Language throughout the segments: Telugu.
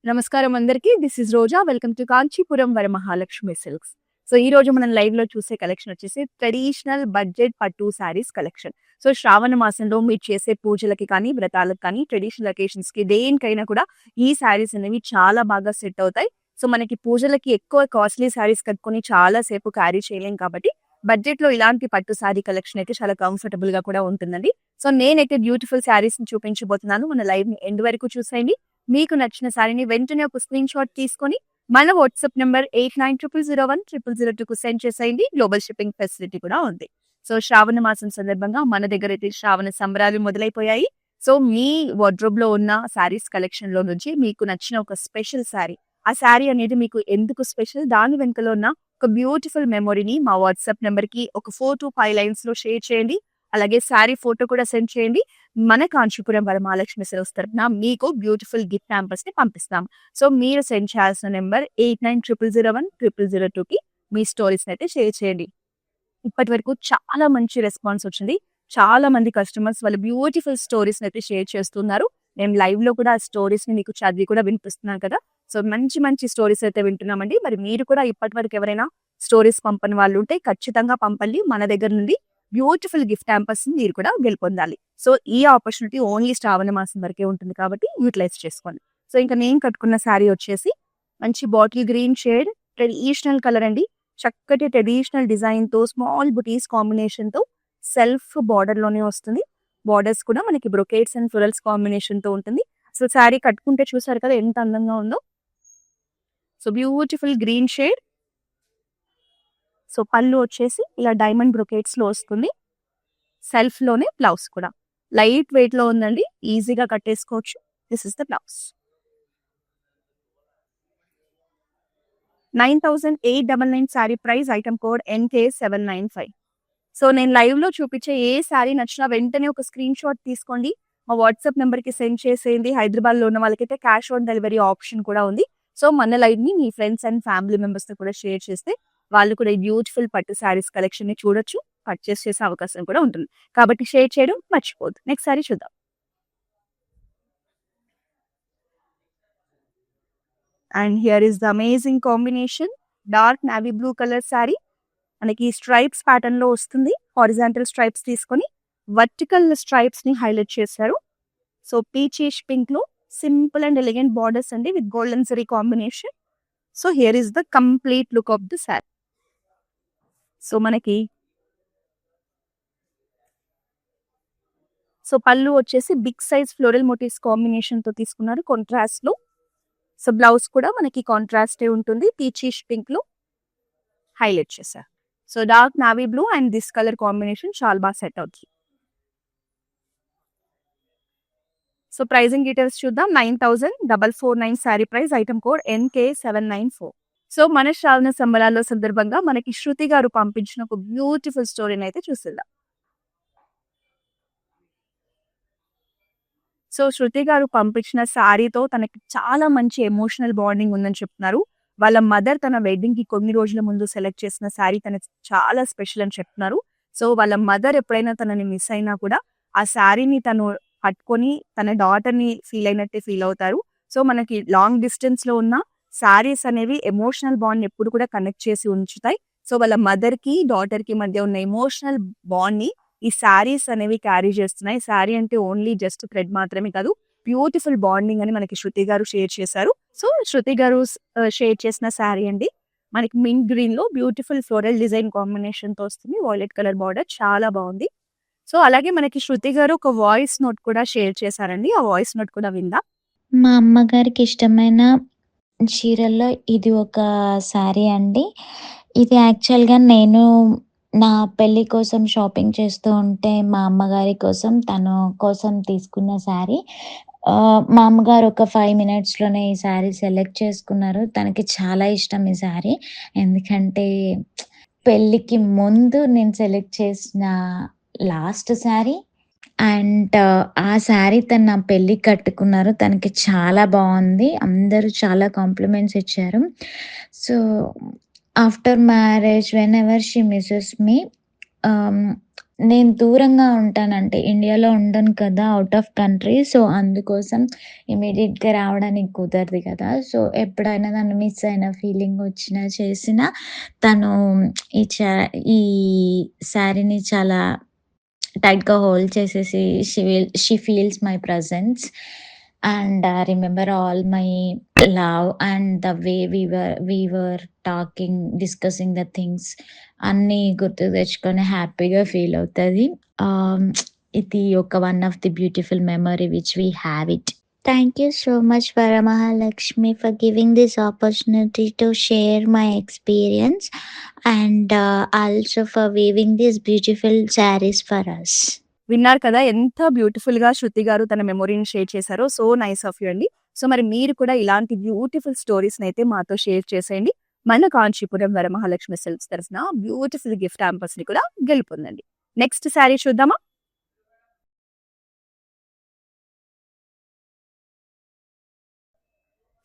నమస్కారం అందరికీ. This is Roja. Welcome to Kanchipuram Varamahalakshmi silks. So ఈ రోజు మనం లైవ్‌లో చూసే కలెక్షన్ వచ్చేసి ట్రెడిషనల్ బడ్జెట్ పట్టు శారీస్ కలెక్షన్. సో శ్రావణ మాసంలో మీరు చేసే పూజలకి కానీ, వ్రతాలకు కానీ, ట్రెడిషనల్ అకేషన్స్‌కి దేనికైనా కూడా ఈ శారీస్ అనేవి చాలా బాగా సెట్ అవుతాయి. సో మనకి పూజలకి ఎక్కువ కాస్ట్‌లీ శారీస్ కట్టుకొని చాలా సేపు క్యారీ చేయలేం కాబట్టి బడ్జెట్‌లో ఇలాంటి పట్టు శారీ కలెక్షన్ అయితే చాలా కంఫర్టబుల్‌గా కూడా ఉంటుందండి. సో నేనైతే బ్యూటిఫుల్ శారీస్‌ని చూపించబోతున్నాను. మన లైవ్‌ని ఎండ్ వరకు చూసేయండి. మీకు నచ్చిన శారీని వెంటనే ఒక స్క్రీన్ షాట్ తీసుకొని మన వాట్సాప్ నంబర్ 8900010002కు సెండ్ చేసేయండి. గ్లోబల్ షిప్పింగ్ ఫెసిలిటీ కూడా ఉంది. సో శ్రావణ మాసం సందర్భంగా మన దగ్గర అయితే శ్రావణ సంబరాలు మొదలైపోయాయి. సో మీ వార్డ్రోబ్‌లో ఉన్న శారీస్ కలెక్షన్‌లో నుంచి మీకు నచ్చిన ఒక స్పెషల్ శారీ, ఆ శారీ అనేది మీకు ఎందుకు స్పెషల్, దాని వెనుకలో ఉన్న ఒక బ్యూటిఫుల్ మెమొరీని మా వాట్సాప్ నంబర్‌కి ఒక 4-5 లైన్స్‌లో షేర్ చేయండి. అలాగే శారీ ఫోటో కూడా సెండ్ చేయండి. మన కాంచీపురం వరమహాలక్ష్మి సిల్క్స్ తరపున మీకు బ్యూటిఫుల్ గిఫ్ట్ హ్యాంపర్స్‌ని పంపిస్తాం. సో మీరు సెండ్ చేయాల్సిన నంబర్ 8900010002కి మీ స్టోరీస్‌ని అయితే షేర్ చేయండి. ఇప్పటి వరకు చాలా మంచి రెస్పాన్స్ వచ్చింది. చాలా మంది కస్టమర్స్ వాళ్ళ బ్యూటిఫుల్ స్టోరీస్‌ని అయితే షేర్ చేస్తున్నారు. నేను లైవ్‌లో కూడా ఆ స్టోరీస్‌ని మీకు చదివి కూడా వినిపిస్తున్నాను కదా! సో మంచి మంచి స్టోరీస్ అయితే వింటున్నామండి. మరి మీరు కూడా ఇప్పటివరకు ఎవరైనా స్టోరీస్ పంపని వాళ్ళు ఉంటే ఖచ్చితంగా పంపండి. మన దగ్గర నుండి బ్యూటిఫుల్ గిఫ్ట్ హ్యాంపర్స్‌ని మీరు కూడా గెలుపొందాలి. సో ఈ ఆపర్చునిటీ ఓన్లీ శ్రావణ మాసం వరకే ఉంటుంది కాబట్టి యూటిలైజ్ చేసుకోండి. సో ఇంకా నేను కట్టుకున్న శారీ వచ్చేసి మంచి bottle green shade traditional colour అండి. చక్కటి ట్రెడిషనల్ డిజైన్‌తో స్మాల్ బుటీస్ కాంబినేషన్‌తో సెల్ఫ్ బార్డర్‌లోనే వస్తుంది. బార్డర్స్ కూడా మనకి బ్రొకేట్స్ అండ్ ఫ్లోరల్స్ కాంబినేషన్‌తో ఉంటుంది. అసలు శారీ కట్టుకుంటే చూసారు కదా ఎంత అందంగా ఉందో. So beautiful green shade. So పళ్ళు వచ్చేసి ఇలా డైమండ్ బ్రొకేట్స్‌లో వస్తుంది. సెల్ఫ్‌లోనే బ్లౌజ్ కూడా. లైట్ వెయిట్‌లో ఉందండి. ఈజీగా కట్టేసుకోవచ్చు. This is the blouse. 9899 sari price, item code NK795. So నేను లైవ్‌లో చూపించే ఏ శారీ నచ్చినా వెంటనే ఒక స్క్రీన్ షాట్ తీసుకోండి. మా వాట్సాప్ నంబర్‌కి సెండ్ చేసేయండి. హైదరాబాద్‌లో ఉన్న వాళ్ళకైతే క్యాష్ ఆన్ డెలివరీ ఆప్షన్ కూడా ఉంది. సో మన లైవ్‌ని మీ ఫ్రెండ్స్ అండ్ ఫ్యామిలీ మెంబర్స్‌తో కూడా షేర్ చేస్తే వాళ్ళు కూడా ఈ బ్యూటిఫుల్ పట్టు శారీస్ కలెక్షన్‌ని చూడొచ్చు. పర్చేస్ చేసే అవకాశం కూడా ఉంటుంది. కాబట్టి షేర్ చేయడం మర్చిపోవద్దు. నెక్స్ట్ శారీ చూద్దాం. And here is the amazing combination. Dark navy blue colour sari. మనకి స్ట్రైప్స్ ప్యాటర్న్ లో వస్తుంది. హారిజాంటల్ స్ట్రైప్స్ తీసుకొని వర్టికల్ స్ట్రైప్స్ ని హైలైట్ చేశారు. సో పీచిష్ పింక్ లో సింపుల్ అండ్ ఎలిగెంట్ బార్డర్స్ అండి with golden zari combination. So here is the complete look of the sari. So మనకి పళ్ళు వచ్చేసి big size floral motifs combination తో తీసుకున్నారు కాంట్రాస్ట్ లో. సో బ్లౌజ్ కూడా మనకి కాంట్రాస్టే ఉంటుంది. పీచిష్ పింక్ లో హైలైట్ చేశారు. So dark navy blue and this colour combination చాలా బాగా సెట్ అవుతుంది. సో ప్రైజింగ్ డీటెయిల్స్ చూద్దాం. 9449 sari price, item code NK794. So మన శ్రావణ సంబరాల్లో సందర్భంగా మనకి శృతి గారు పంపించిన ఒక బ్యూటిఫుల్ స్టోరీని అయితే చూసేద్దాం. సో శృతి గారు పంపించిన శారీతో తనకి చాలా మంచి ఎమోషనల్ బాండింగ్ ఉందని చెప్తున్నారు. వాళ్ళ మదర్ తన వెడ్డింగ్ కి కొన్ని రోజుల ముందు సెలెక్ట్ చేసిన శారీ తనకి చాలా స్పెషల్ అని చెప్తున్నారు. సో వాళ్ళ మదర్ ఎప్పుడైనా తనని మిస్ అయినా కూడా ఆ శారీని తను పట్టుకొని తన డాటర్ ని ఫీల్ అయినట్టే ఫీల్ అవుతారు. సో మనకి లాంగ్ డిస్టెన్స్ లో ఉన్న శారీస్ అనేవి ఎమోషనల్ బాండ్ ఎప్పుడు కూడా కనెక్ట్ చేసి ఉంచుతాయి. సో వాళ్ళ మదర్ కి డాటర్ కి మధ్య ఉన్న ఎమోషనల్ బాండ్ ని ఈ శారీస్ అనేవి క్యారీ చేస్తున్నాయి. శారీ అంటే ఓన్లీ జస్ట్ థ్రెడ్ మాత్రమే కాదు, బ్యూటిఫుల్ బాండింగ్ అని మనకి శృతి గారు షేర్ చేశారు. సో శృతి గారు షేర్ చేసిన శారీ అండి. మనకి మింట్ గ్రీన్ లో బ్యూటిఫుల్ ఫ్లోరల్ డిజైన్ కాంబినేషన్ తో వస్తుంది. వాయిలెట్ కలర్ బార్డర్ చాలా బాగుంది. సో అలాగే మనకి శృతి గారు ఒక వాయిస్ నోట్ కూడా షేర్ చేశారండి. ఆ వాయిస్ నోట్ కూడా విందాం. మా అమ్మగారికి ఇష్టమైన చీరల్లో ఇది ఒక శారీ అండి. ఇది యాక్చువల్‌గా నేను నా పెళ్లి కోసం షాపింగ్ చేస్తూ ఉంటే మా అమ్మగారి కోసం, తను కోసం తీసుకున్న శారీ. మా అమ్మగారు ఒక 5 మినిట్స్‌లోనే ఈ శారీ సెలెక్ట్ చేసుకున్నారు. తనకి చాలా ఇష్టం ఈ శారీ. ఎందుకంటే పెళ్ళికి ముందు నేను సెలెక్ట్ చేసిన లాస్ట్ శారీ. అండ్ ఆ శారీ తను నా పెళ్ళికి కట్టుకున్నారు. తనకి చాలా బావుంది. అందరూ చాలా కాంప్లిమెంట్స్ ఇచ్చారు. So, after marriage whenever she misses me, ah, నేను దూరంగా ఉంటానంటే ఇండియాలో ఉండను కదా! Out of country. సో, అందుకోసం ఇమ్మీడియేట్‌గా రావడానికి కుదరదు కదా! సో, ఎప్పుడైనా నన్ను మిస్ అయిన ఫీలింగొచ్చినా, చేసినా తను ఈ చా ఈ శారీని చాలా టైట్‌గా హోల్డ్ చేసేసి she feels my presence and remember all my love and the way we were talking, discussing the things అన్నీ గుర్తుకు తెచ్చుకొని హ్యాపీగా ఫీల్ అవుతది. ఆహ్, ఇది ఒక one of the beautiful memory which we have it. Thank you so much, Varamahalakshmi, for giving this opportunity to share my experience and also for weaving these beautiful sarees for us. విన్నారు కదా ఎంత బ్యూటిఫుల్‌గా శృతి గారు తన మెమొరీని షేర్ చేశారో. సో నైస్ ఆఫ్ యూ అండి. సో మరి మీరు కూడా ఇలాంటి బ్యూటిఫుల్ స్టోరీస్‌నైతే మాతో షేర్ చేసేయండి. మన కాంచీపురం వరమహాలక్ష్మి సిల్క్స్ తరఫున బ్యూటిఫుల్ గిఫ్ట్ హ్యాంపర్స్‌ని కూడా గెలుపొందండి. నెక్స్ట్ శారీ చూద్దామా?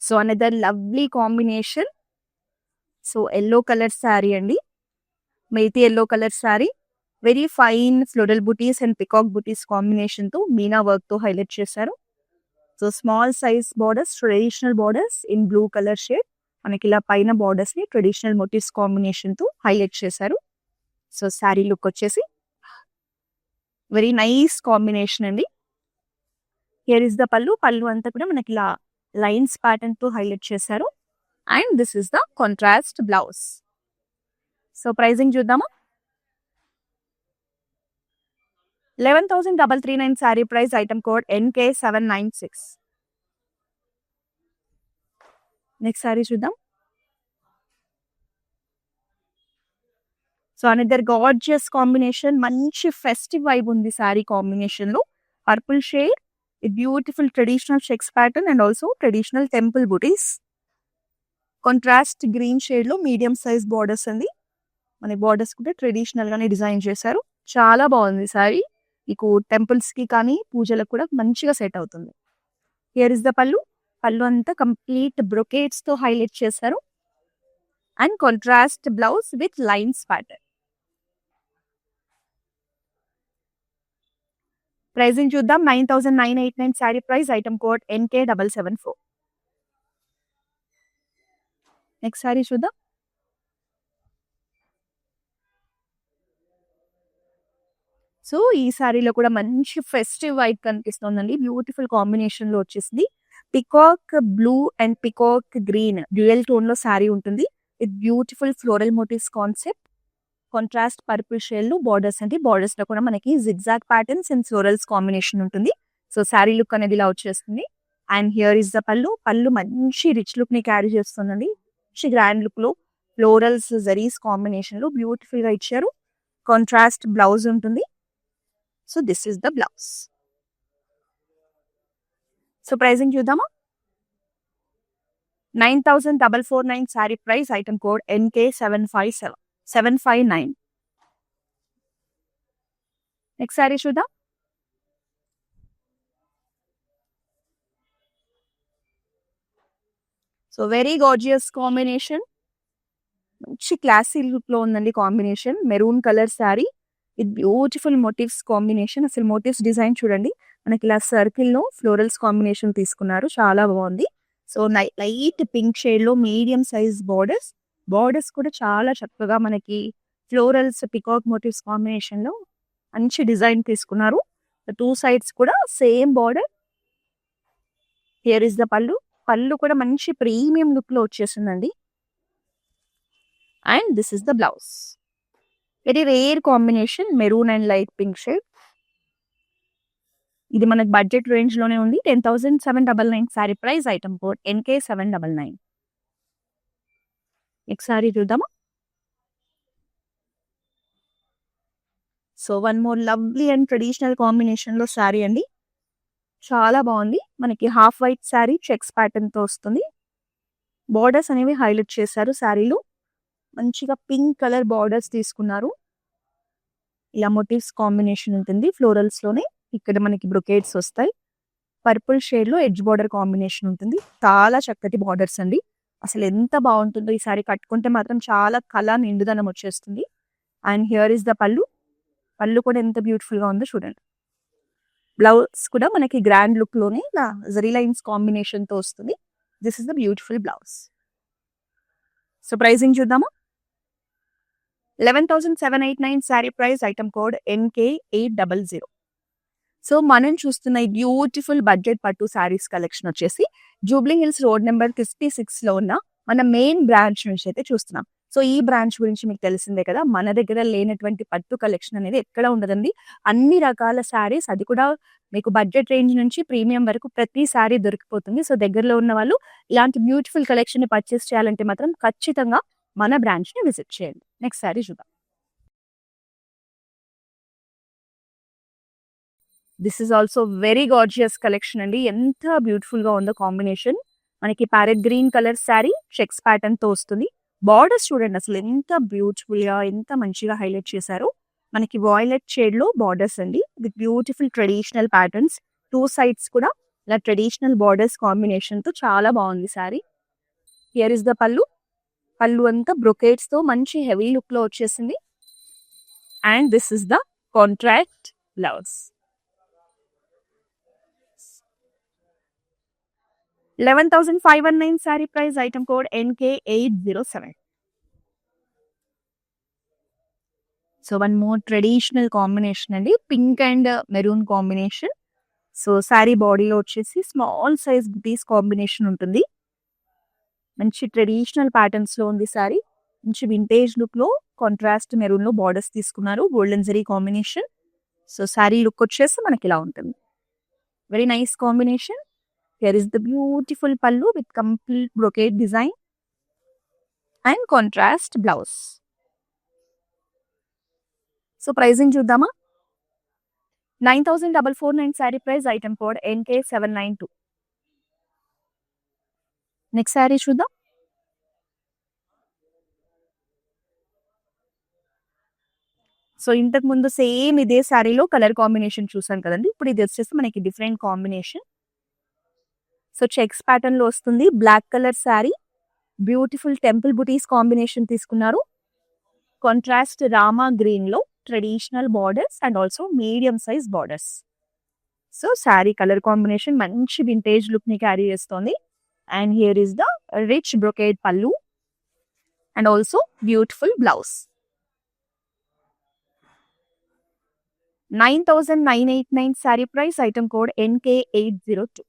So another lovely combination. So yellow colour sari అండి. మెయిటీ yellow colour sari. Very fine floral బుటీస్ అండ్ పికాక్ బుటీస్ కాంబినేషన్‌తో మీనా వర్క్‌తో హైలైట్ చేశారు. So small size borders, traditional borders in blue colour shade. మనకి ఇలా పైన బార్డర్స్‌ని ట్రెడిషనల్ మోటివ్స్ కాంబినేషన్‌తో హైలైట్ చేశారు. సో శారీ లుక్ వచ్చేసి వెరీ నైస్ కాంబినేషన్ అండి. Here is the pallu. Pallu అంతా కూడా మనకి ఇలా లైన్స్ ప్యాటర్న్‌తో హైలైట్ చేశారు. And this is the contrast blouse. So pricing చూద్దామా? 11,339 sari price. Item code NK796. Next sari చూద్దాం. So another gorgeous combination. మంచి ఫెస్టివ్ వైబ్ ఉంది శారీ కాంబినేషన్‌లో. Purple shade with beautiful traditional checks pattern and also traditional temple బుటీస్. కాంట్రాస్ట్ గ్రీన్ షేడ్‌లో మీడియం సైజ్ బార్డర్స్ అండి. మన బార్డర్స్ కూడా ట్రెడిషనల్‌గానే డిజైన్ చేశారు. చాలా బాగుంది శారీ. మీకు టెంపుల్స్‌కి కానీ పూజలకు కూడా మంచిగా సెట్ అవుతుంది. Here is the pallu. Pallu అంతా కంప్లీట్ బ్రొకేట్స్‌తో హైలైట్ చేశారు. And contrast blouse with lines pattern. Pricing చూద్దాం. 9,989 sari price. Item code NK774. Next sari చూద్దాం. సో ఈ శారీలో కూడా మంచి ఫెస్టివ్ వైబ్ కనిపిస్తోందండి. బ్యూటిఫుల్ కాంబినేషన్‌లో వచ్చేసింది. Peacock blue and peacock green dual టోన్‌లో శారీ ఉంటుంది. With beautiful floral motifs concept. Contrast purple షేడ్‌లో బార్డర్స్ అండి. బార్డర్స్‌లో కూడా మనకి zigzag patterns and florals combination ఉంటుంది. సో శారీ లుక్ అనేది ఇలా వచ్చేస్తుంది. And here is the pallu. పల్లు మంచి రిచ్ లుక్‌ని క్యారీ చేస్తుందండి. మంచి గ్రాండ్ లుక్‌లో ఫ్లోరల్స్, జరీస్ కాంబినేషన్‌లో బ్యూటిఫుల్‌గా ఇచ్చారు. కాంట్రాస్ట్ బ్లౌజ్ ఉంటుంది. So this is the blouse. So pricing చూద్దామా? 9,449 sari price. Item code NK759. Next sari చూద్దాం. So very gorgeous combination. మంచి క్లాసీ లుక్‌లో ఉందండి combination. Maroon colour sari with beautiful motifs combination. అసలు మోటివ్స్ డిజైన్ చూడండి. మనకి ఇలా సర్కిల్‌లో ఫ్లోరల్స్ కాంబినేషన్ తీసుకున్నారు. చాలా బాగుంది. సో లైట్ పింక్ షేడ్‌లో మీడియం సైజ్ బార్డర్స్. బార్డర్స్ కూడా చాలా చక్కగా మనకి ఫ్లోరల్స్, పికాక్ మోటివ్స్ కాంబినేషన్‌లో మంచి డిజైన్ తీసుకున్నారు. 2 సైడ్స్ కూడా same border. Here is the pallu. Pallu కూడా మంచి ప్రీమియం లుక్‌లో వచ్చేసిందండి. And this is the blouse. Very rare combination. Maroon and light pink shade. ఇది మనకి బడ్జెట్ రేంజ్‌లోనే ఉంది. 10,799 sari price. Item code NK799. Next sari చూద్దామా? So one more lovely and traditional కాంబినేషన్‌లో శారీ అండి. చాలా బాగుంది. మనకి హాఫ్ వైట్ శారీ చెక్స్ ప్యాటర్న్‌తో వస్తుంది. బార్డర్స్ అనేవి హైలైట్ చేశారు శారీలో. మంచిగా పింక్ కలర్ బార్డర్స్ తీసుకున్నారు. ఇలా మోటివ్స్ కాంబినేషన్ ఉంటుంది. ఫ్లోరల్స్‌లోనే ఇక్కడ మనకి బ్రొకేట్స్ వస్తాయి. పర్పుల్ షేడ్‌లో ఎడ్జ్ బార్డర్ కాంబినేషన్ ఉంటుంది. చాలా చక్కటి బార్డర్స్ అండి. అసలు ఎంత బాగుంటుందో ఈ సారీ కట్టుకుంటే మాత్రం చాలా కళ, నిండుదనం వచ్చేస్తుంది. అండ్ హియర్ ఇస్ ద పల్లు. పళ్ళు కూడా ఎంత బ్యూటిఫుల్ గా ఉందో చూడండి. బ్లౌజ్ కూడా మనకి గ్రాండ్ లుక్ లోనే ఇలా జరీ లైన్స్ కాంబినేషన్ తో వస్తుంది. This is the beautiful blouse. So pricing చూద్దామా. 11,789 sari price, item code NK800. So మనం చూస్తున్న ఈ బ్యూటిఫుల్ బడ్జెట్ పట్టు శారీస్ కలెక్షన్ వచ్చేసి జూబ్లీ హిల్స్ రోడ్ నెంబర్ 56 లో ఉన్న మన మెయిన్ బ్రాంచ్ నుంచి అయితే చూస్తున్నాం. సో ఈ బ్రాంచ్ గురించి మీకు తెలిసిందే కదా, మన దగ్గర లేనటువంటి పట్టు కలెక్షన్ అనేది ఎక్కడ ఉండదండి. అన్ని రకాల శారీస్, అది కూడా మీకు బడ్జెట్ రేంజ్ నుంచి ప్రీమియం వరకు ప్రతి శారీ దొరికిపోతుంది. సో దగ్గరలో ఉన్న వాళ్ళు ఇలాంటి బ్యూటిఫుల్ కలెక్షన్ ని పర్చేస్ చేయాలంటే మాత్రం ఖచ్చితంగా మన బ్రాంచ్ ని విజిట్ చేయండి. నెక్స్ట్ శారీ చూద్దాం. This is also very gorgeous collection అండి. ఎంత బ్యూటిఫుల్ గా ఉందో కాంబినేషన్. మనకి parrot green colour sari checks pattern తో వస్తుంది. బార్డర్స్ చూడండి అసలు ఎంత బ్యూటిఫుల్ గా, ఎంత మంచిగా హైలైట్ చేశారు. మనకి వాయిలెట్ షేడ్ లో బార్డర్స్ అండి, with beautiful traditional patterns. 2 sides కూడా ఇలా ట్రెడిషనల్ బార్డర్స్ కాంబినేషన్ తో చాలా బాగుంది sari. Here is the pallu. పళ్ళు అంతా బ్రొకేట్స్ తో మంచి హెవీ లుక్ లో వచ్చేసింది. And this is the contract blouse. 11,519 sari price, item code NK807. So one more traditional combination అండి, pink and maroon combination. So sari బాడీలో వచ్చేసి స్మాల్ సైజ్ బుటీస్ కాంబినేషన్ ఉంటుంది. మంచి ట్రెడిషనల్ ప్యాటర్న్స్ లో ఉంది శారీ. మంచి వింటేజ్ లుక్ లో కాంట్రాస్ట్ మెరూన్ లో బార్డర్స్ తీసుకున్నారు, golden zari combination. So sari look వచ్చేసి మనకి ఇలా ఉంటుంది. Very nice combination. Here is the beautiful pallu with complete brocade design and contrast blouse. So pricing చూద్దామా. 9,449 sari price, item code NK792. Next sari చూద్దాం. సో ఇంతకు ముందు సేమ్ ఇదే శారీలో కలర్ కాంబినేషన్ చూసాం కదండి. ఇప్పుడు ఇది వచ్చేసి మనకి different combination. So checks pattern లో వస్తుంది. Black colour sari, beautiful temple buttis combination తీసుకున్నారు. కాంట్రాస్ట్ రామా గ్రీన్ లో traditional borders and also medium size borders. So sari colour combination మంచి వింటేజ్ లుక్ ని క్యారీ చేస్తోంది. And here is the rich brocade pallu and also beautiful blouse. 9,989 sari price, item code NK802.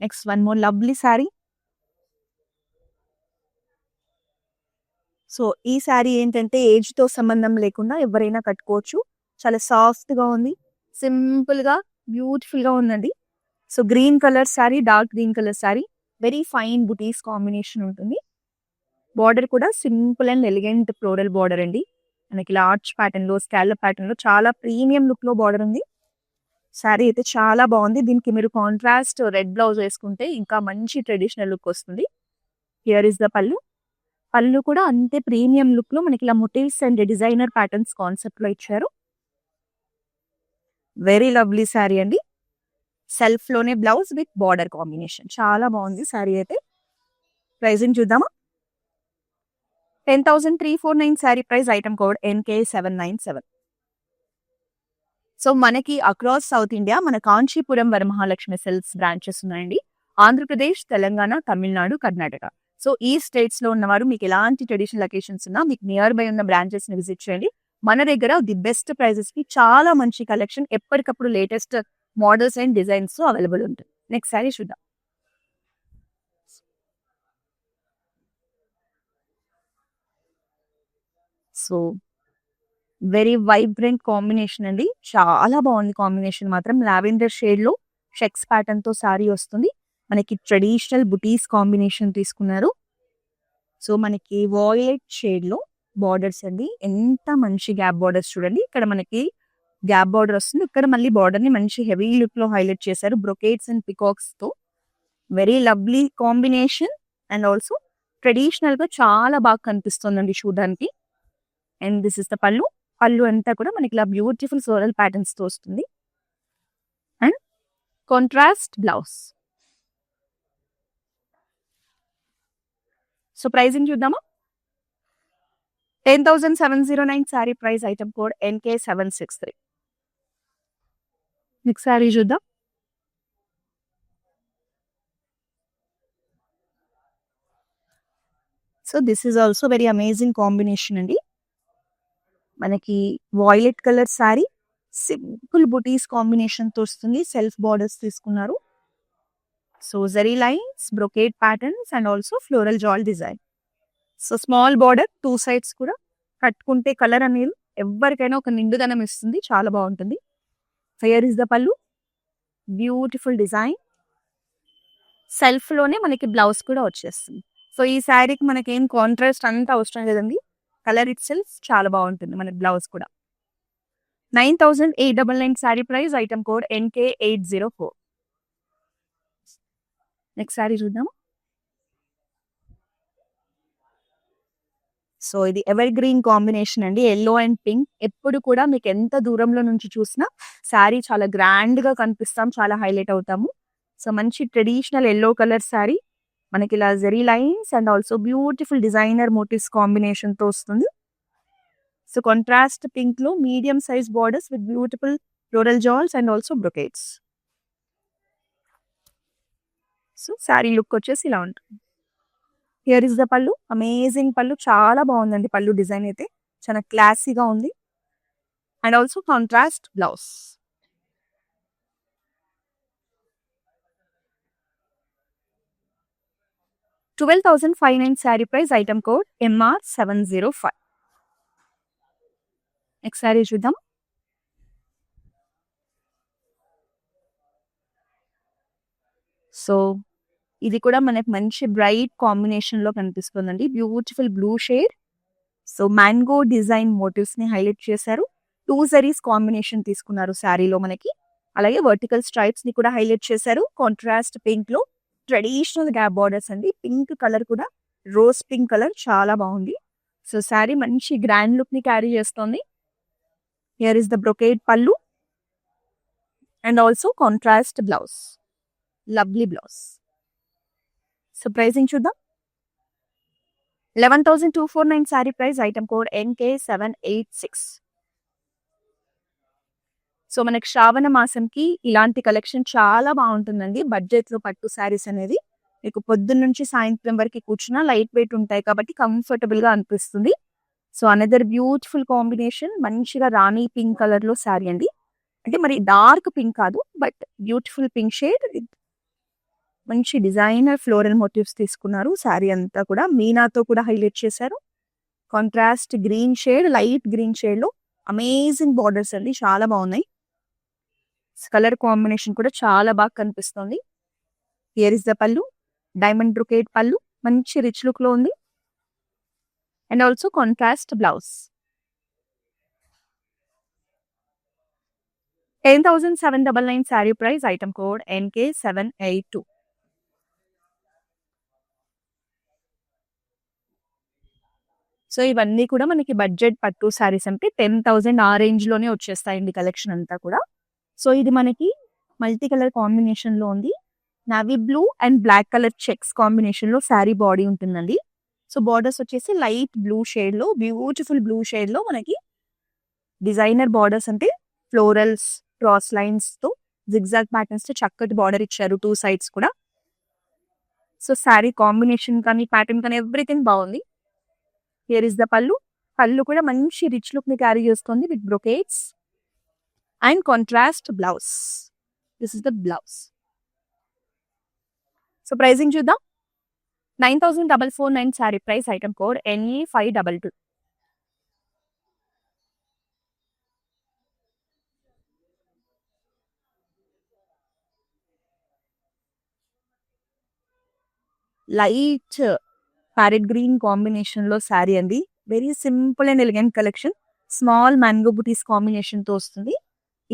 Next one more lovely sari. So ఈ శారీ ఏంటంటే ఏజ్ తో సంబంధం లేకుండా ఎవరైనా కట్టుకోవచ్చు. చాలా సాఫ్ట్ గా ఉంది, సింపుల్ గా బ్యూటిఫుల్ గా ఉందండి. So green colour sari, dark green colour sari, very fine బుటీస్ కాంబినేషన్ ఉంటుంది. బార్డర్ కూడా simple and elegant floral border అండి. మనకి ఇలా ఆర్చ్ ప్యాటర్న్ లో, స్కాలప్ ప్యాటర్న్ లో చాలా ప్రీమియం లుక్ లో బార్డర్ ఉంది. శారీ అయితే చాలా బాగుంది. దీనికి మీరు కాంట్రాస్ట్ రెడ్ బ్లౌజ్ వేసుకుంటే ఇంకా మంచి ట్రెడిషనల్ లుక్ వస్తుంది. Here is the pallu. Pallu కూడా అంతే ప్రీమియం లుక్ లో మనకి ఇలా motifs and designer patterns concept లో ఇచ్చారు. వెరీ లవ్లీ శారీ అండి. సెల్ఫ్ లోనే బ్లౌజ్ విత్ బార్డర్ కాంబినేషన్, చాలా బాగుంది శారీ అయితే. ప్రైసింగ్ చూద్దామా. 10,349 sari price, item code NK797. So మనకి అక్రాస్ సౌత్ ఇండియా మన కాంచీపురం వరమహాలక్ష్మి సిల్క్స్ బ్రాంచెస్ ఉన్నాయండి. ఆంధ్రప్రదేశ్, తెలంగాణ, తమిళనాడు, కర్ణాటక. సో ఈ స్టేట్స్ లో ఉన్నవారు మీకు ఎలాంటి ట్రెడిషనల్ లొకేషన్స్ ఉన్నా మీకు నియర్ బై ఉన్న బ్రాంచెస్ ని విజిట్ చేయండి. మన దగ్గర ది బెస్ట్ ప్రైజెస్ కి చాలా మంచి కలెక్షన్, ఎప్పటికప్పుడు latest models and designs available ఉంటుంది. నెక్స్ట్ శారీ చూద్దాం. సో వెరీ వైబ్రెంట్ కాంబినేషన్ అండి, చాలా బాగుంది కాంబినేషన్ మాత్రం. లావెండర్ షేడ్ లో చెక్స్ ప్యాటర్న్ తో సారీ వస్తుంది. మనకి ట్రెడిషనల్ బుటీస్ కాంబినేషన్ తీసుకున్నారు. సో మనకి వాయిలెట్ షేడ్ లో బార్డర్స్ అండి, ఎంత మంచి గ్యాప్ బార్డర్స్ చూడండి. ఇక్కడ మనకి గ్యాప్ బార్డర్ వస్తుంది, ఇక్కడ మళ్ళీ బార్డర్ ని మంచి హెవీ లుక్ లో హైలైట్ చేశారు బ్రొకేట్స్ అండ్ పికాక్స్ తో. Very lovely combination and also traditional గా చాలా బాగా కనిపిస్తుందండి చూడడానికి. And this is the pallu. పళ్ళు అంతా కూడా మనకి ఇలా బ్యూటిఫుల్ ఫ్లోరల్ ప్యాటర్న్స్ తో వస్తుంది. And contrast blouse. So pricing చూద్దామా. 10,709 sari price, item code NK763. Next sari చూద్దాం. So this is also very amazing combination అండి. మనకి violet colour sari, simple buttis కాంబినేషన్తో వస్తుంది. సెల్ఫ్ బార్డర్స్ తీసుకున్నారు. So zari lines, brocade patterns and also floral jaal design. So small border, 2 sides కూడా కట్టుకుంటే కలర్ అనేది ఎవరికైనా ఒక నిండుదనం ఇస్తుంది. చాలా బాగుంటుంది. హియర్ ఇస్ ద పళ్ళు, బ్యూటిఫుల్ డిజైన్. సెల్ఫ్లోనే మనకి బ్లౌజ్ కూడా వచ్చేస్తుంది. సో ఈ శారీకి మనకి ఏం కాంట్రాస్ట్ అంతా అవసరం లేదండి. కలర్ ఇట్ సెల్ఫ్ చాలా బాగుంటుంది. మనకి బ్లౌజ్ కూడా. 9,899 sari price, item code NK804. Next sari చూద్దాం. సో ఇది ఎవర్ గ్రీన్ కాంబినేషన్ అండి. Yellow and pink. ఎప్పుడు కూడా మీకు ఎంత దూరంలో నుంచి చూసినా శారీ చాలా గ్రాండ్ గా కనిపిస్తాం, చాలా హైలైట్ అవుతాము. సో మంచి ట్రెడిషనల్ ఎల్లో కలర్ శారీ. మనకి ఇలా zari lines and also beautiful designer motifs combination తో వస్తుంది. సో కాంట్రాస్ట్ పింక్ లో medium size borders with beautiful floral jaals and also brocades. So sari look వచ్చేసి ఇలా ఉంటుంది. Here is the pallu, amazing pallu. చాలా బాగుందండి పళ్ళు డిజైన్ అయితే. చాలా క్లాసీగా ఉంది. And also contrast blouse. $12,509 sari price, item code MR705. Next sari చూద్దాం. సో ఇది కూడా మనకి మంచి బ్రైట్ కాంబినేషన్ లో కనిపిస్తుందండి. Beautiful blue shade. So mango design motifs ని హైలైట్ చేశారు. 2 జరీస్ కాంబినేషన్ తీసుకున్నారు శారీలో మనకి. అలాగే వర్టికల్ స్ట్రైప్స్ ని కూడా హైలైట్ చేశారు. కాంట్రాస్ట్ పింక్ లో ట్రెడిషనల్ గ్యాప్ బార్డర్స్ అండి. పింక్ కలర్ కూడా రోజ్ పింక్ కలర్ చాలా బాగుంది. సో శారీ మంచి గ్రాండ్ లుక్ ని క్యారీ చేస్తోంది. హియర్ ఇస్ ద బ్రొకేడ్ పళ్ళు and also contrast blouse. Lovely blouse. So pricing చూద్దాం. 11,249 sari price, item code NK786. So మనకి శ్రావణ మాసంకి ఇలాంటి కలెక్షన్ చాలా బాగుంటుందండి. బడ్జెట్ లో పట్టు శారీస్ అనేది మీకు పొద్దున్న నుంచి సాయంత్రం వరకు కూర్చున్నా లైట్ వెయిట్ ఉంటాయి కాబట్టి కంఫర్టబుల్ గా అనిపిస్తుంది. సో అనదర్ బ్యూటిఫుల్ కాంబినేషన్, మంచిగా రాణి పింక్ కలర్ లో శారీ అండి. అంటే మరి డార్క్ పింక్ కాదు, బట్ బ్యూటిఫుల్ పింక్ షేడ్. మంచి డిజైనర్ ఫ్లోరల్ మోటివ్స్ తీసుకున్నారు. శారీ అంతా కూడా మీనాతో కూడా హైలైట్ చేశారు. Contrast green shade, light green shade లో అమేజింగ్ బార్డర్స్ అండి. చాలా బాగున్నాయి. కలర్ కాంబినేషన్ కూడా చాలా బాగా కనిపిస్తుంది. హియర్ ఇస్ ద పళ్ళు, డైమండ్ బ్రొకేట్ పళ్ళు. మంచి రిచ్ లుక్ లో ఉంది. And also contrast blouse. 10,799 sari price, item code NK782. So ఇవన్నీ కూడా మనకి బడ్జెట్ పట్టు శారీస్ అంటే 10,000 ఆ రేంజ్ లోనే వచ్చేస్తాయండి కలెక్షన్ అంతా కూడా. సో ఇది మనకి మల్టీ కలర్ కాంబినేషన్ లో ఉంది. Navy blue and black colour checks combination లో శారీ బాడీ ఉంటుందండి. సో బార్డర్స్ వచ్చేసి లైట్ బ్లూ షేడ్ లో, బ్యూటిఫుల్ బ్లూ షేడ్ లో మనకి డిజైనర్ బార్డర్స్ అంటే ఫ్లోరల్స్, క్రాస్ లైన్స్ తో జిగ్జాగ్ ప్యాటర్న్స్ తో చక్కటి బార్డర్ ఇచ్చారు 2 సైడ్స్ కూడా. సో శారీ కాంబినేషన్ కానీ ప్యాటర్న్ కానీ ఎవ్రీథింగ్ బాగుంది. Here is the pallu. Pallu కూడా మంచి రిచ్ లుక్ ని క్యారీ చేస్తుంది with brocades and contrast blouse. This is the blouse. So pricing చూద్దాం. 9,449 sari price, item code NE522. Light parrot green combination లో శారీ అండి. Very simple and elegant collection. Small mango buttis combination తో వస్తుంది.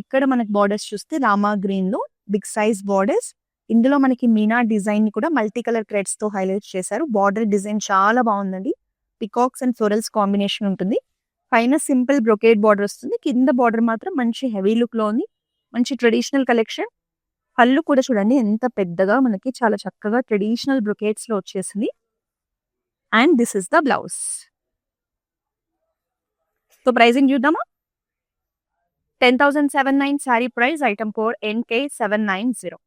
ఇక్కడ మనకి బార్డర్స్ చూస్తే రామా గ్రీన్ లో బిగ్ సైజ్ బార్డర్స్. ఇందులో మనకి మీనా డిజైన్ ని కూడా మల్టీ కలర్ థ్రెడ్స్ తో హైలైట్ చేశారు. బార్డర్ డిజైన్ చాలా బాగుందండి. పికాక్స్ అండ్ ఫ్లోరల్స్ కాంబినేషన్ ఉంటుంది. పైన సింపుల్ బ్రొకేడ్ బార్డర్ వస్తుంది. కింద బార్డర్ మాత్రం మంచి హెవీ లుక్ లో ఉంది. మంచి ట్రెడిషనల్ కలెక్షన్. పళ్ళు కూడా చూడండి ఎంత పెద్దగా మనకి చాలా చక్కగా ట్రెడిషనల్ బ్రొకేట్స్ లో వచ్చేసింది. And this is the blouse. So pricing చూద్దామా? 10,709 sari price, item code NK790.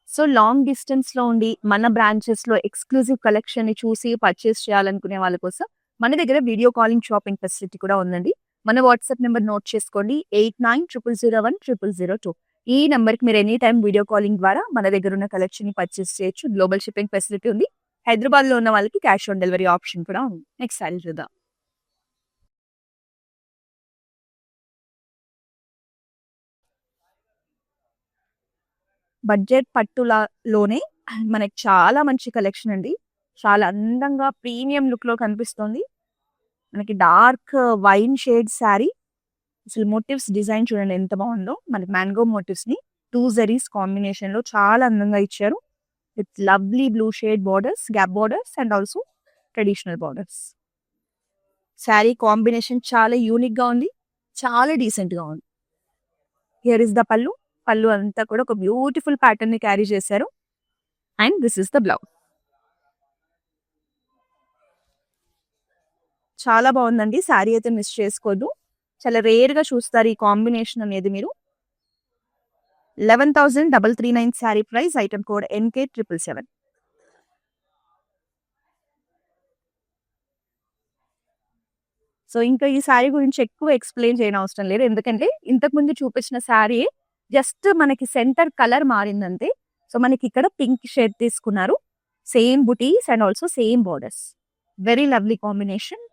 So long డిస్టెన్స్‌లో ఉండి మన బ్రాంచెస్‌లో ఎక్స్‌క్లూజివ్ కలెక్షన్‌ని చూసి పర్చేస్ చేయాలనుకునే వాళ్ళ కోసం మన దగ్గర వీడియో కాలింగ్ షాపింగ్ ఫెసిలిటీ కూడా ఉందండి. మన వాట్సాప్ నెంబర్ నోట్ చేసుకోండి 8900010002. ఈ నంబర్‌కి మీరు ఎనీ టైమ్ వీడియో కాలింగ్ ద్వారా మన దగ్గర ఉన్న కలెక్షన్‌ని పర్చేస్ చేయొచ్చు. గ్లోబల్ షిప్పింగ్ ఫెసిలిటీ ఉంది. హైదరాబాద్‌లో ఉన్న వాళ్ళకి క్యాష్ ఆన్ డెలివరీ ఆప్షన్ కూడా ఉంది. నెక్స్ట్ శారీ చూద్దాం. బడ్జెట్ పట్టులోనే మనకి చాలా మంచి కలెక్షన్ అండి. చాలా అందంగా ప్రీమియం లుక్‌లో కనిపిస్తోంది. మనకి డార్క్ వైన్ షేడ్ శారీ. అసలు మోటివ్స్ డిజైన్ చూడండి ఎంత బాగుందో. మనకి మ్యాంగో మోటివ్స్‌ని 2 జరీస్ కాంబినేషన్‌లో చాలా అందంగా ఇచ్చారు. With lovely blue shade borders, gap borders and also traditional borders. Sari combination చాలా యూనిక్‌గా ఉంది. చాలా డీసెంట్‌గా ఉంది. Here is the pallu. Pallu అంతా కూడా ఒక బ్యూటిఫుల్ ప్యాటర్న్‌ని క్యారీ చేశారు. And this is the blouse. చాలా బాగుందండి. శారీ అయితే మిస్ చేసుకోవద్దు. చాలా రేర్‌గా చూస్తారు ఈ కాంబినేషన్ అనేది మీరు. 11,339 sari price, item code NK777. So ఇంకా ఈ శారీ గురించి ఎక్కువ ఎక్స్‌ప్లెయిన్ చేయనవసరం లేదు. ఎందుకంటే ఇంతకుముందు చూపించిన శారీ జస్ట్ మనకి సెంటర్ కలర్ మారిందంతే. సో మనకి ఇక్కడ పింక్ షేడ్ తీసుకున్నారు. Same buttis and also same borders. Very lovely combination.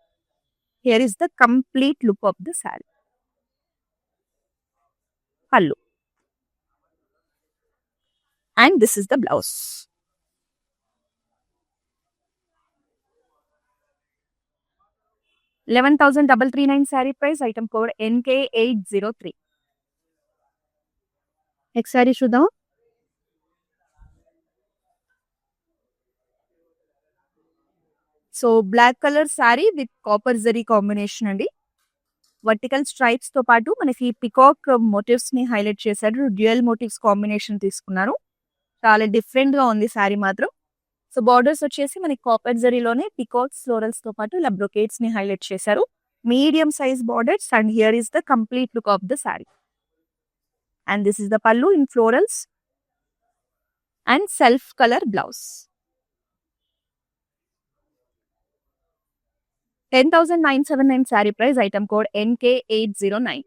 Here is the complete look of the sari. Pallu. And this is the blouse. $11,339 sari price, item code NK803. Next sari చూద్దాం. So black colour sari with copper zari combination అండి. వర్టికల్ స్ట్రైప్స్ తో పాటు మనకి పికాక్ మోటివ్స్ ని హైలైట్ చేశారు. డ్యూయల్ మోటివ్స్ కాంబినేషన్ తీసుకున్నారు. చాలా డిఫరెంట్ గా ఉంది శారీ మాత్రం. సో బార్డర్స్ వచ్చేసి మనకి కాపర్ జరీలోనే పికాక్స్ ఫ్లోరల్స్ తో పాటు ఇలా బ్రొకేట్స్ ని హైలైట్ చేశారు. Medium size borders and here is the complete look of the sari. And this is the pallu in florals and self colour blouse. 10,979 sari price, item code NK809.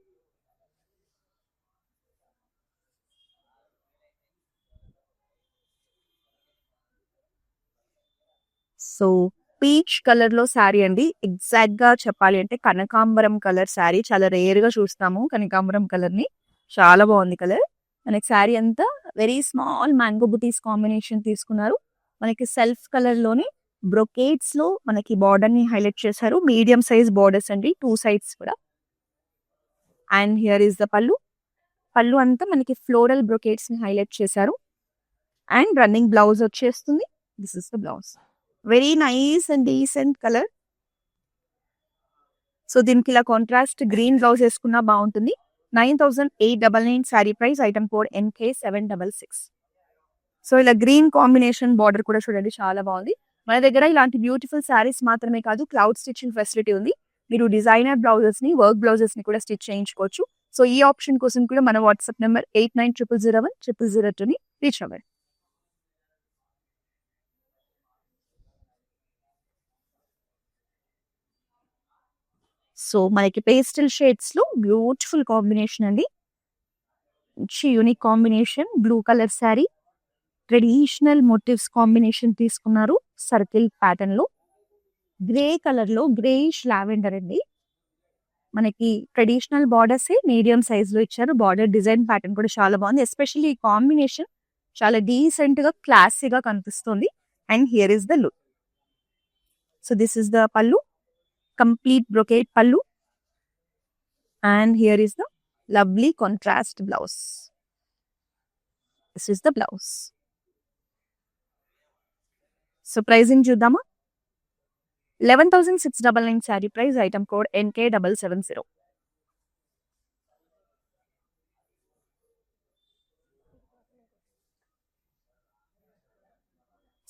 So peach colour లో శారీ అండి. ఎగ్జాక్ట్ గా చెప్పాలి అంటే కనకాంబరం కలర్ శారీ. చాలా రేర్ గా చూస్తాము కనకాంబరం కలర్ ని. చాలా బాగుంది కలర్. మనకి శారీ అంతా వెరీ స్మాల్ మ్యాంగో బుటీస్ కాంబినేషన్ తీసుకున్నారు. మనకి సెల్ఫ్ కలర్ లోని బ్రొకేట్స్ లో మనకి బార్డర్ ని హైలైట్ చేశారు. మీడియం సైజ్ బార్డర్స్ అండి 2 సైడ్స్ కూడా. And here is the pallu. Pallu అంతా మనకి ఫ్లోరల్ బ్రొకేట్స్ ని హైలైట్ చేశారు. అండ్ రన్నింగ్ బ్లౌజ్ వచ్చేస్తుంది. This is the blouse. Very nice and decent colour. So దీనికి ఇలా కాంట్రాస్ట్ గ్రీన్ బ్లౌజ్ వేసుకున్నా బాగుంటుంది. 9,899 sari price, item code NK766. So ఇలా గ్రీన్ కాంబినేషన్ బార్డర్ కూడా చూడండి చాలా బాగుంది. మన దగ్గర ఇలాంటి బ్యూటిఫుల్ శారీస్ మాత్రమే కాదు, క్లౌడ్ స్టిచ్చింగ్ ఫెసిలిటీ ఉంది. మీరు డిజైనర్ బ్లౌజెస్ ని, వర్క్ బ్లౌజెస్ ని కూడా స్టిచ్ చేయించుకోవచ్చు. సో ఈ ఆప్షన్ కోసం కూడా మన వాట్సాప్ నెంబర్ 8900010002 ని రీచ్ అవ్వండి. సో మనకి పేస్టల్ షేడ్స్ లో బ్యూటిఫుల్ కాంబినేషన్ అండి. మంచి unique combination. Blue colour sari, traditional motifs combination తీసుకున్నారు. సర్కిల్ ప్యాటర్న్ లో గ్రే కలర్ లో గ్రేష్ లావెండర్ అండి. మనకి ట్రెడిషనల్ బార్డర్స్ మీడియం సైజ్ లో ఇచ్చారు. బార్డర్ డిజైన్ ప్యాటర్న్ కూడా చాలా బాగుంది. ఎస్పెషల్లీ ఈ కాంబినేషన్ చాలా డీసెంట్ గా క్లాసీగా కనిపిస్తుంది. And here is the look. So this is the పల్లు, కంప్లీట్ బ్రొకేట్ పల్లు. And here is the lovely contrast blouse. This is the blouse. So pricing చూద్దామా? 11,699 sari price, item code NK770.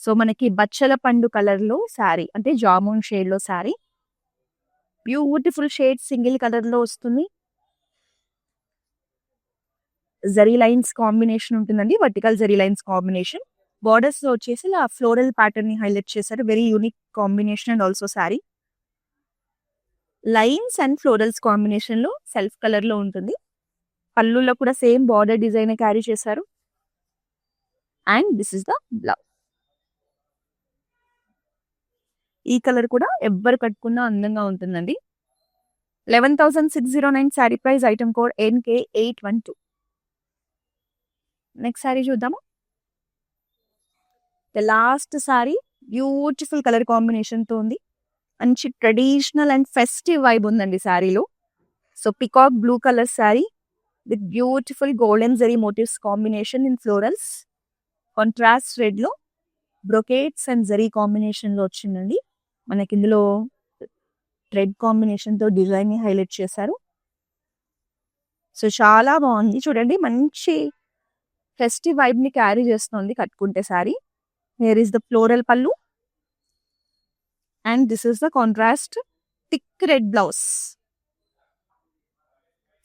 So మనకి బచ్చల పండు కలర్ లో శారీ, అంటే జామున్ షేడ్ లో sari. Beautiful shade single colour లో వస్తుంది. జరీ లైన్స్ కాంబినేషన్ ఉంటుందండి, vertical zari lines combination. Borders లో వచ్చేసి ఇలా ఫ్లోరల్ ప్యాటర్న్ ని హైలైట్ చేశారు. Very unique combination and also sari. Lines and florals combination లో సెల్ఫ్ కలర్ లో ఉంటుంది. పళ్ళులో కూడా సేమ్ బార్డర్ డిజైన్ క్యారీ చేశారు. And this is the blouse. ఈ కలర్ కూడా ఎవ్వరు కట్టుకున్నా అందంగా ఉంటుందండి. 11,609 sari price, item code NK812. Next sari చూద్దాము. The last sari beautiful colour combination తో ఉంది. మంచి ట్రెడిషనల్ అండ్ ఫెస్టివ్ వైబ్ ఉందండి శారీలో. So peacock blue colour sari with beautiful golden zari motifs combination in florals. Contrast red లో బ్రొకేట్స్ అండ్ జరీ కాంబినేషన్ లో వచ్చిందండి. మనకి ఇందులో రెడ్ కాంబినేషన్ తో డిజైన్ ని హైలైట్ చేశారు. సో చాలా బాగుంది చూడండి, మంచి ఫెస్టివ్ వైబ్ ని క్యారీ చేస్తుంది కట్టుకుంటే sari. Here is the floral pallu and this is the contrast thick red blouse.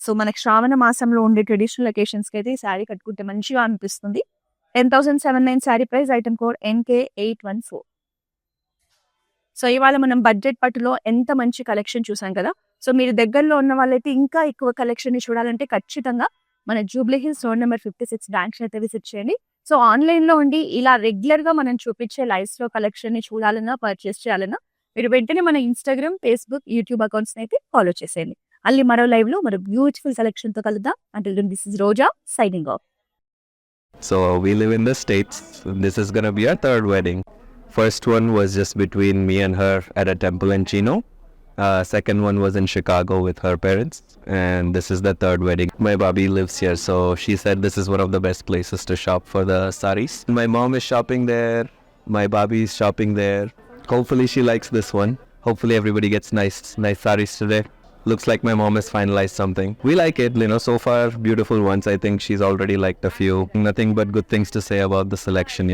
So మనకి శ్రావణ మాసంలో ఉండే ట్రెడిషనల్ అకేషన్స్ కి అయితే ఈ శారీ కట్టుకుంటే మంచిగా అనిపిస్తుంది. 10,709 sari price, item code NK814. So ఇవాళ మనం బడ్జెట్ పట్టులో ఎంత మంచి కలెక్షన్ చూసాం కదా. సో మీరు దగ్గరలో ఉన్న వాళ్ళైతే ఇంకా ఎక్కువ కలెక్షన్ ని చూడాలంటే ఖచ్చితంగా మన Jubilee hills road number 56 branch అయితే విజిట్ చేయండి. సో ఆన్లైన్ లో ఉండి ఇలా రెగ్యులర్ గా మనం చూపించే లైవ్స్ లో కలెక్షన్ ని చూడాలన్నా పర్చేస్ చేయాలన్నా మీరు వెంటనే మన ఇన్స్టాగ్రామ్, ఫేస్బుక్, యూట్యూబ్ అకౌంట్స్ అయితే ఫాలో చేసేయండి. మళ్ళీ మరో లైవ్ లో మరో బ్యూటిఫుల్ కలెక్షన్ తో కలుద్దాం. Until then, this is Roja signing off. So we live in the States. This is gonna be our third wedding. First one was just between me and her at a temple in Chino. Second one was in Chicago with her parents. And this is the third wedding. My Bobby lives here, so she said this is one of the best places to shop for the saris. My mom is shopping there. My Bobby is shopping there. Hopefully she likes this one. Hopefully everybody gets nice saris today. Looks like my mom has finalized something. We like it, so far beautiful ones. I think she's already liked a few. Nothing but good things to say about the selection,